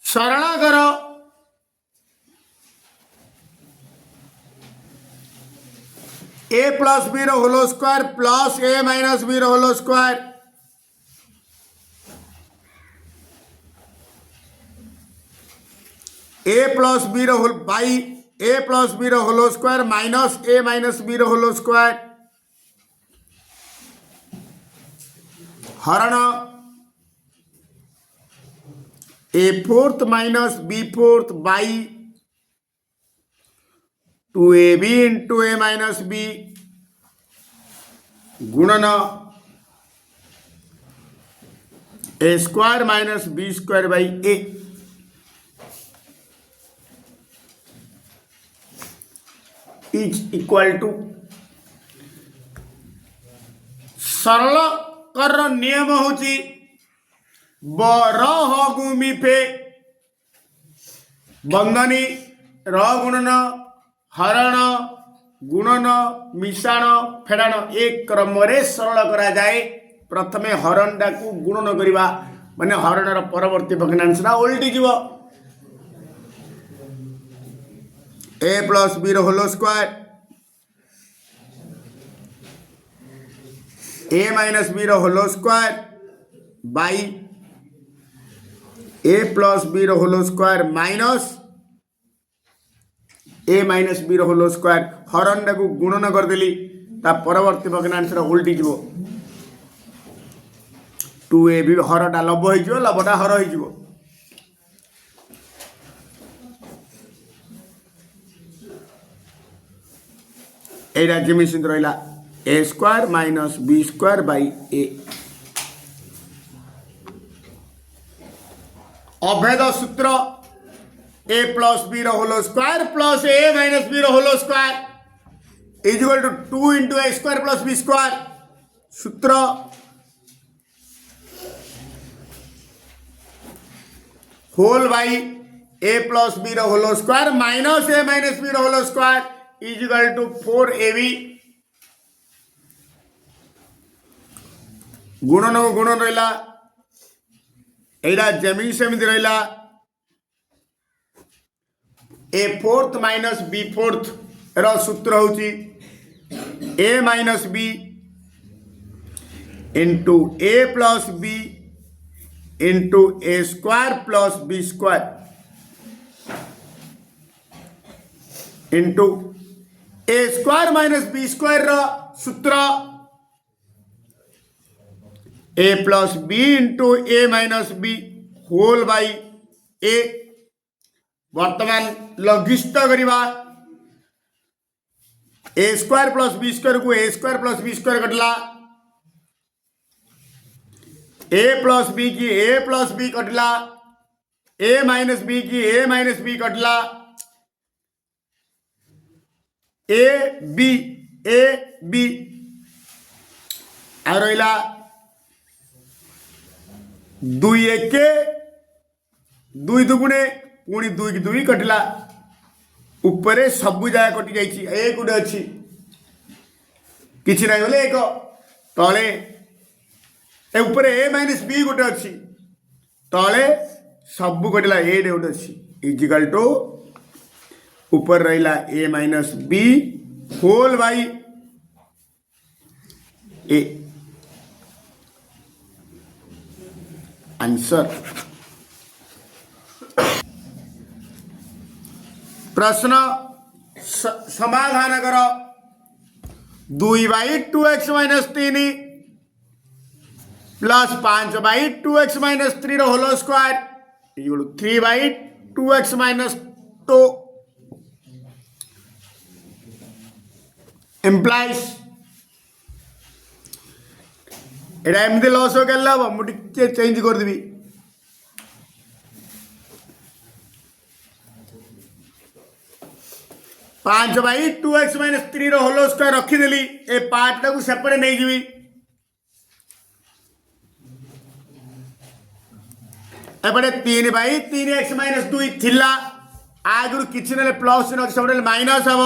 सरल करो A plus B whole square plus A minus B whole square A plus B whole by A plus B whole square minus A minus B whole square हरण A fourth minus B fourth by 2ab into A minus B गुणन A square minus B square by A is equal to सरल कर नियम होची बरहगुमिफे बंधनी र गुणन हरण गुणन मिशाण फेड़ाण एक क्रम सरल करा जाए प्रथमे हरण को गुणन करवा माने हरण परवर्ती भग्नांशटा ओल्टी जीव A plus B whole square A minus B whole square by A plus B whole square minus A minus B whole square हरण को गुणन करदेली ता परवर्ती भग्नांश उल्टी जीव 2ab हरटा लभ हो लभटा हर हो एटा जिमी सिंध रहा A square minus B square by A अभेद सूत्र A plus B whole square plus A minus B whole square is equal to 2 into A square plus B square सूत्र whole by A plus B whole square minus A minus B whole square is equal to 4ab गुणन गुणन रहा एटा जमी सेमती रहा A fourth minus B fourth रो सूत्र होची A minus B into A plus B into A square plus B square into A square minus B square रो सूत्र A plus B into A minus B whole by A वर्तमान लघिष्ठ करवा A square plus B square को A square plus B square कटला A plus B की A plus B कटला A minus B की ए माइनस बी कटला A B आ रहा 2 1 2 दुगुणे पुणी 2 की 2 कटिला उपरे सबु जाए कटि जाइछि एक गुडे अछि किछि नाही बोले एक तळे ए उपरे ए माइनस बी गुटे अछि तळे सबु कटिला ए डे गुटे अछि इक्वल टू ऊपर रहिला A minus B whole by A answer प्रश्न समाधान करो 2/2x माइनस 3 प्लस 5/2x minus 3 whole square 3/2x minus 2 implies एटा एमती लॉस हो गया हम मुझे चेंज कर देवी 5/2x माइनस 3 होल स्क्वायर रखीदेली ए पार्टा को सेपटे नहीं जीवी एपटे 3/3x माइनस 2 थिला आगु किछि ने प्लस न सब माइनस हम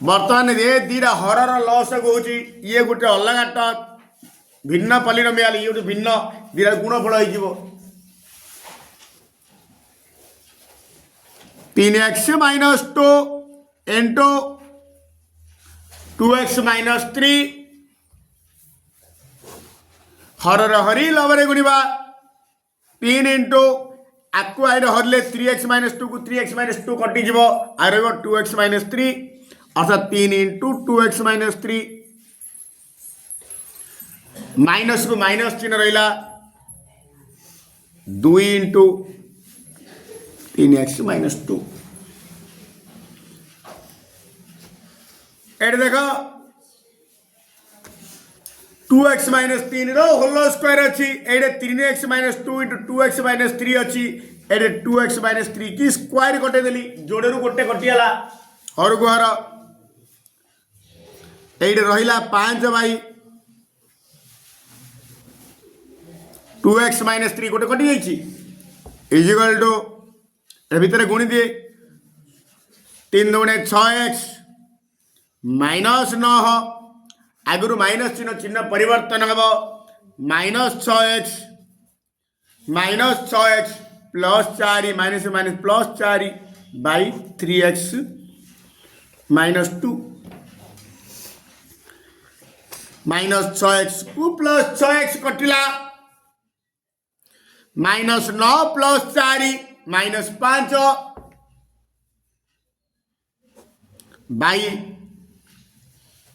बर्तमान ये दीटा हरर लस को ये गोटे अलग टर्म भिन्न पॉलिनोमियल ये भिन्न दिरा गुणफल हो 3x minus 2 into 2x minus 3 हर हरी लवरे गुणवा 3 इंटू आपको आइड हरले 3x माइनस 2 को 3x minus 2 कटिज are 2x minus 3 अर्थात 3 इंटू 2x माइनस 3 माइनस को माइनस चिन्ह रहा 2 इंटू 3x माइनस 2 एट देख 2x माइनस 3 होल स्क्वायर अच्छी एडे 3x minus 2 into 2x minus 3 अच्छी एडे 2x माइनस 3 की स्क्वायर कटेदेली जोड़े गोटे कटिगला हर को हर एडे रहा 5 बाई 2x माइनस 3 गोटे कटि जाइए इजिकल टू भितर गुणी दिए 3 दुणे 6x माइनस 9 आगुरी माइनस चिन्ह चिन्ह परिवर्तन हम minus 6x plus 4 minus minus plus 4 by 3x minus 2 minus 6x को प्लस 6x कटिला minus 9 plus 4 minus 5 by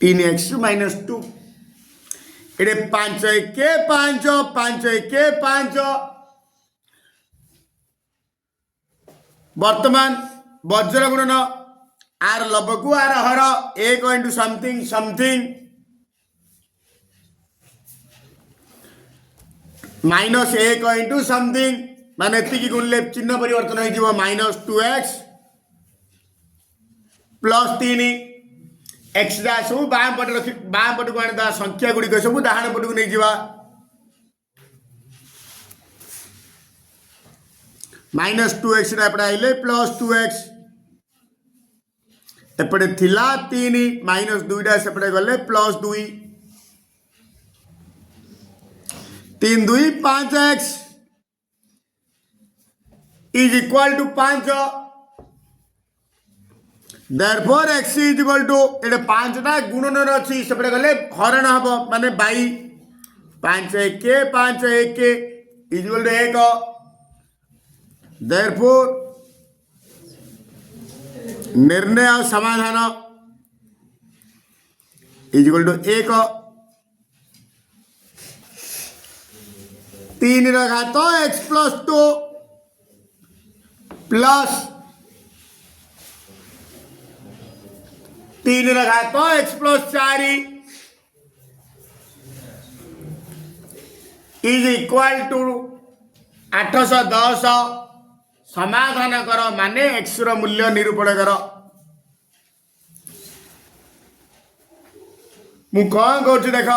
3x minus 2 इधे 5 के 5 के 5 वर्तमान वज्र गुणन आर लब को आर हर 1 into something something minus 1 into something माने एति गुणले चिन्ह परिवर्तन हो माइनस 2x प्लस 3 एक्स जा सब बाम पटे रखी बाम पट को आने संख्या गुड़िक सब डाण पट को नहीं जावा माइनस 2x एपटे आइले प्लस 2x एपटे थिला 3 माइनस 2टा सेपटे गले plus 2 3 2 5x is equal to 5 therefore x is equal to एटे 5 टा गुणन अच्छी सेपटे गले हरण हम माने बाई 5 के 5 के इज इक्वल टू 1 therefore निर्णय और समाधान इज इक्वल टू 1 3 घात x प्लस 2 प्लस 3 घात x plus 4 is equal to 810 समाधान कर माने x रो मूल्य निरूपण कर मु कौन कर देख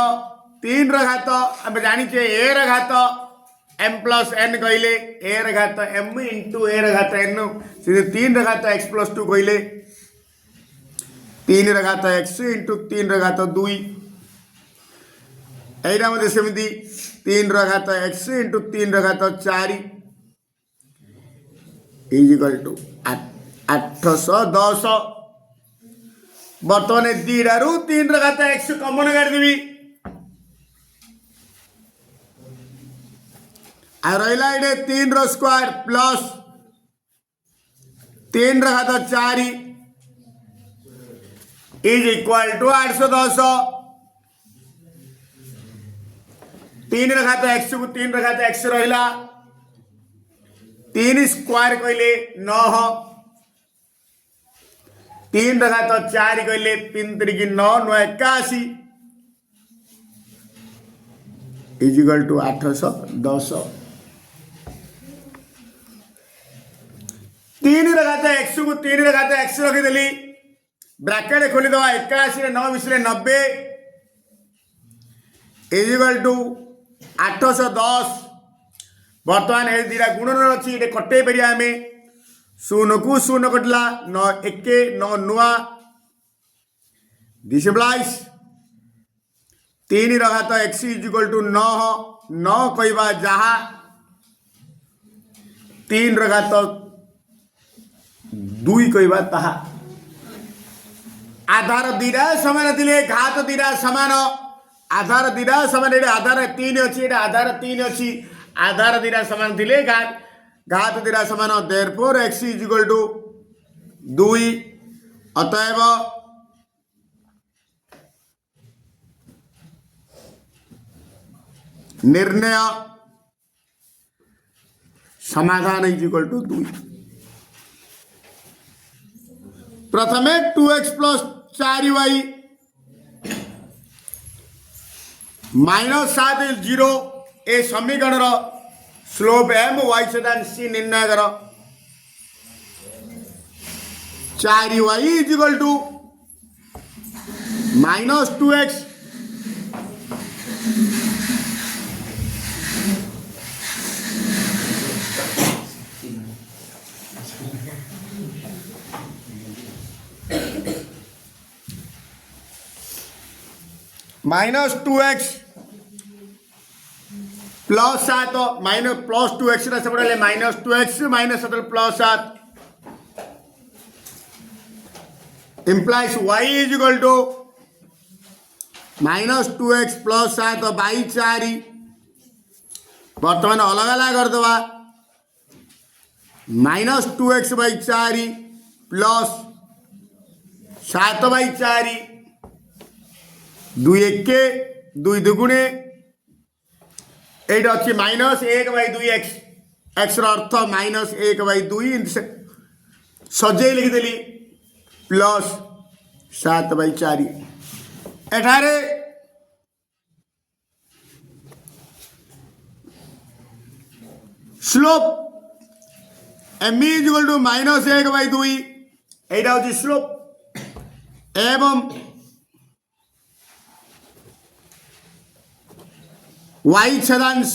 3 घात आम जाचे a घात m प्लस n कहले a घात m इंटू a घात n से 3 घात x प्लस 2 कहले 3 घात x इंटू 3 घात 2 एटा मध्य सेमती 3 घात x इंटू 3 घात 4 इज इक्वल टू 810 बर्तमान दीडारू 3 घात x कमन काटिदेवी आ रहा ये 3 रो स्क्वायर प्लस 3 घात 4 इज इक्वल टू 810 3 घात x को 3 घात x रहा 3 स्क्वायर कहले 9 3 घात 4 कहले 3 3 9 9 81 इज इक्वल टू 810 3 घात x को 3 घात x रखीदेली ब्रैकेट खोलीद 81 9 मिसले 90 इज इक्वल टू 810 बर्तमान ये दीटा गुणन अच्छी ये कटे पार आम 0 को 0 कटला 9 1 9 नुआ डिसिप्लाइज 3 घात x इक्वल टू 9 9 कहवा जहाँ 3 घात 2 कहवा ताहा आधार दीटा सामान थिले घात दीटा सामान आधार दीटा सामान ये आधार 3 अच्छी आधार 3 अच्छी आधार दीटा सामान थिले घात दीटा सामान देयरफॉर x इक्वल टू 2 अतएव निर्णय समाधान इक्वल टू 2 प्रथमे 2x प्लस 4y -7 0 ए समीकरण स्लोप एम y सदान सी निर्णय कर 4y equal to -2x -2x plus 7 minus plus 2x सेपटे -2x minus 7 plus 7 implies y is equal to -2x plus 7 by 4 बर्तमान अलग अलग करदे -2x बाई 4 प्लस 7 बाई 4 2 1 2 दुगुणे ये अच्छी -1/2x x अर्थ -1/2 सजे लिखिदेली प्लस 7/4 एठारे slope m is equal to -1/2 एटा होची स्लोप एवं y छेदांश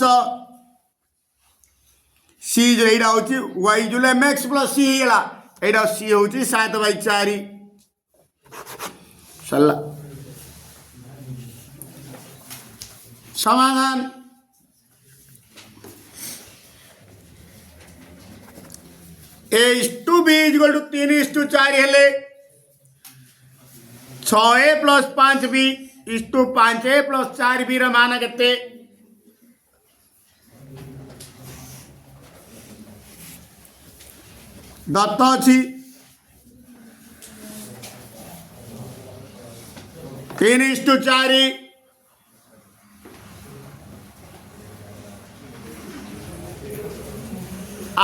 c जो एटा होची y जो mx प्लस c हेला एटा c होची 7/4 सरला समाधान a is to b is equal to 3:4 हेले 6a plus 5b is to 5a plus 4b रा मान केते दत्त अच्छी 3:4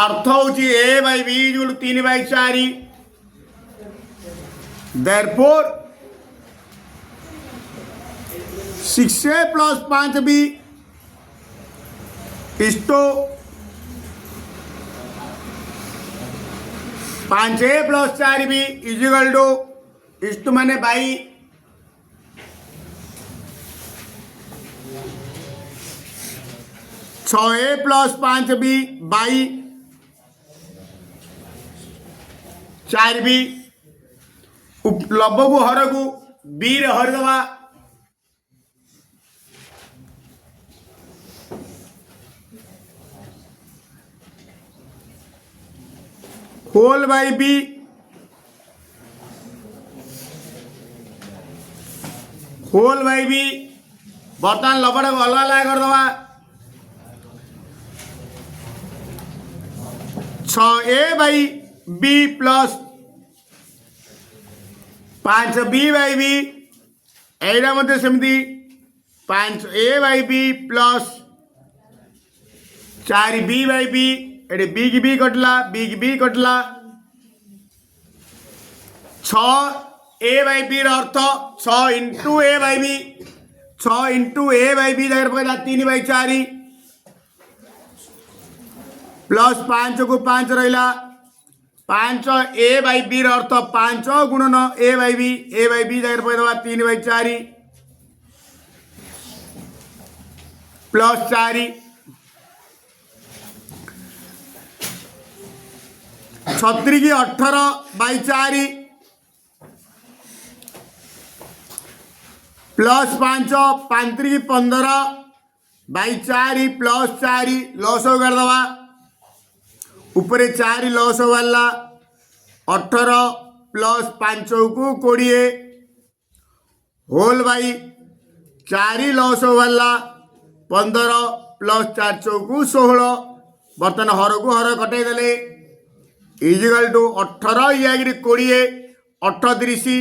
अर्थ होची a by b equal to 3/4 therefore 6a plus 5b is to 5a plus 4b is equal to इस माने by 6a plus 5b by 4b लब्ध को हर को b रे हर दवा whole by b whole by b बर्तमान लबड़ को अलग अलग कर दवा 6a by b plus 5b by b एटा मध्य सेमती 5a by b plus 4b by b एटे b की b कटला b की b कटला 6a बाई b अर्थ 6 into a by b 6 into a by b जाकर पकड़ा 3/4 प्लस 5 को 5 रहा 5 a बाई b अर्थ 5 गुणन a बाई b जाकर पकड़ा 3/4 प्लस 4 36 की 18/4 प्लस 5 5 15 बाई 4 प्लस 4 लॉस करदवा ऊपर 4 लॉस वाला 18 प्लस 5 को 20 होल बाई 4 लॉस वाला 15 प्लस 4 चौकू 16 बर्तन हर को हर कटे देले इजिकल टू 18 या 20 38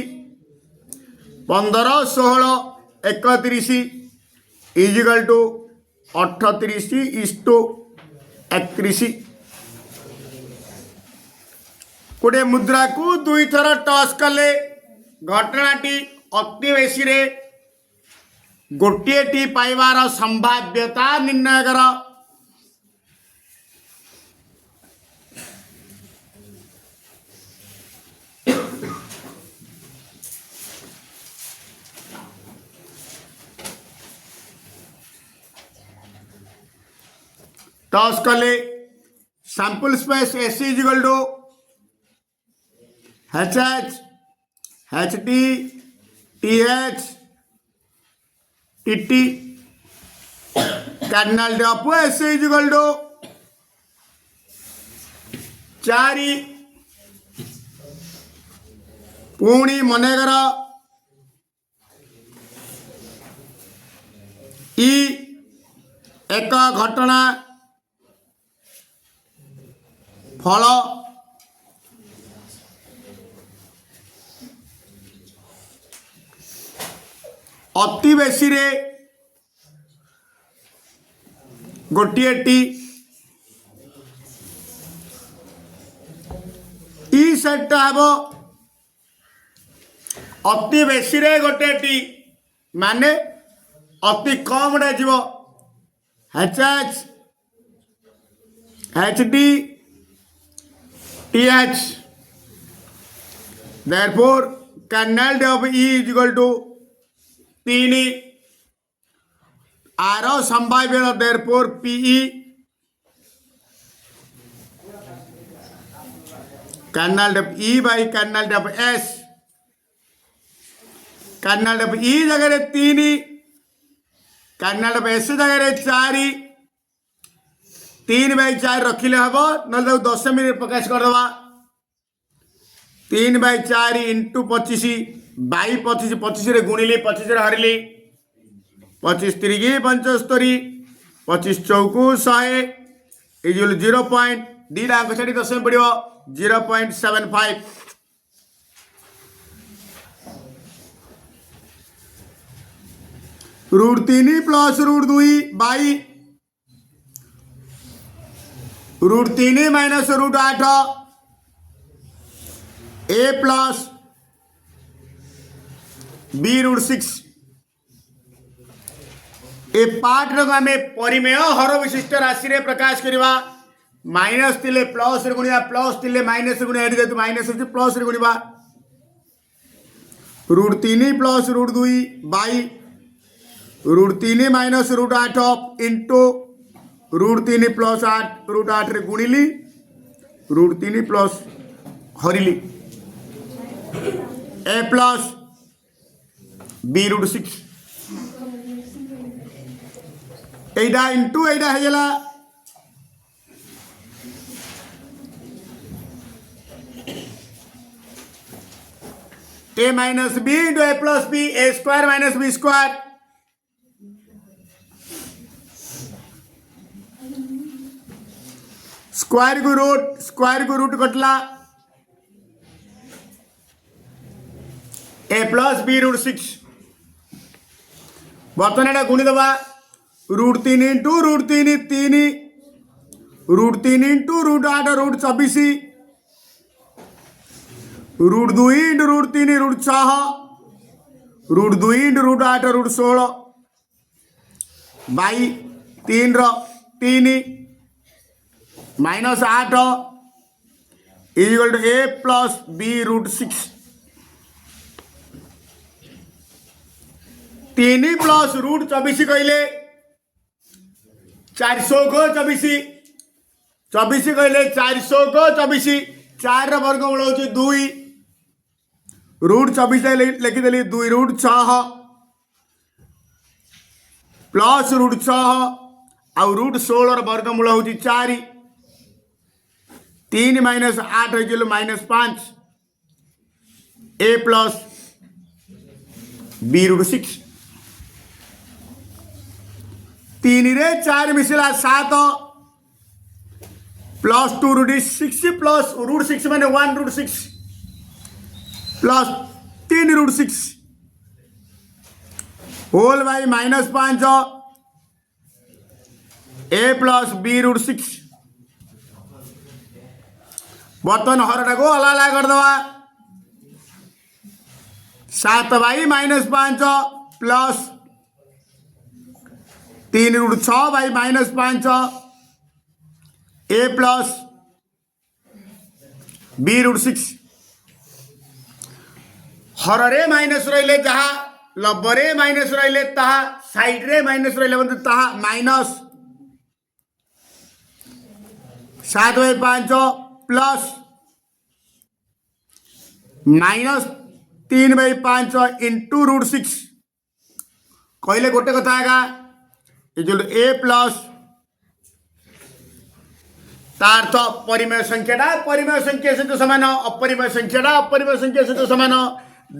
15 16 31 इजिकल टू 38 इष्टो 31 गोटे मुद्रा को 2 थर टस कले घटनाटी अति बेसी रे गोटे टी पाइबार संभाव्यता निर्णय कर टॉस कले sample space S is equal to H H T T H T T cardinal of S is equal to 4 पुणी मनेकर ई एक घटना फल अति बेसी रे गोटे टी ई सेट हम अति बेसी रे गोटे टी माने अति कम रे जीव एच एच एच डी टी एच therefore kernel of E is equal to 3 R संभाव्य therefore PE kernel of E by kernel of S kernel of E जगह 3 कर्नल ऑफ एस जगह 4 3 बाई 4 रखिले हम ना 10 मिनट प्रकाश करदे 3 बाई 4 इंटू 25 बाई 25 25 रे गुणिली 25 रे हरिली 25 3 75 25 चौकू 100 इज 0 पॉइंट दीटा अंक छाड़ी 10 में पड़ो 0.75 √3 plus √2 by √3 minus √8 A plus B √6 ए पार्ट आम परिमेय हर विशिष्ट राशि रे प्रकाश करवा माइनस तिले प्लस रे गुणिया प्लस तिले माइनस रे गुणिया जेतु माइनस होची प्लस रे गुणिबा √3 plus √2 by √3 minus √8 into √3 plus 8 √8 रे गुणिली √3 प्लस हरिली ए प्लस बी √6 एटा इंटू एटा हेला A minus B into A plus B A square minus B square square को रूट कटला ए प्लस बी √6 बर्तमान गुणी दबा √3 into √3 3 √3 into √8 √24 √2 into √3 √6 √2 into √8 √16 by 3 minus 8 equal to A plus B √6 3 plus √24 कहले 400 को 24 24 कहले 400 को 24 4 वर्गमूल हूँ 2 √24 लिखिदेली 2 √6 प्लस रूट 6 आउ रूट 16 वर्गमूल हूँ 4 3 माइनस 8 हो minus 5 A plus B root 6 3 रे 4 मिसला 7 प्लस 2 रूट 6 प्लस रूट 6 माने 1 root 6 plus 3 root 6 whole by minus 5 A plus B root 6 बर्तन हरटा को अलग अलग करदवा 7 by minus 5 plus 3 root 6 by minus 5 A plus B root 6 हररे माइनस रहिले जहाँ लबरे माइनस रहिले ताहा साइड रे माइनस रहिले बंधु ताहा minus 7 by 5 plus minus 3 by 5 into root 6 कहले गोटे कथा आगा ए प्लस तार तो परिमेय संख्याटा परिमेय संख्या सहित समान अपरिमेय संख्याटा अपरिमेय संख्या सहित समान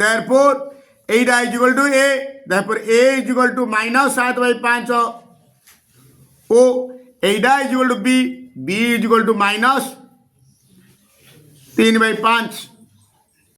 देयरफॉर एटा is equal to A therefore A is equal to minus 7 by 5 ओ एटा is equal to B B is equal to minus 3 by 5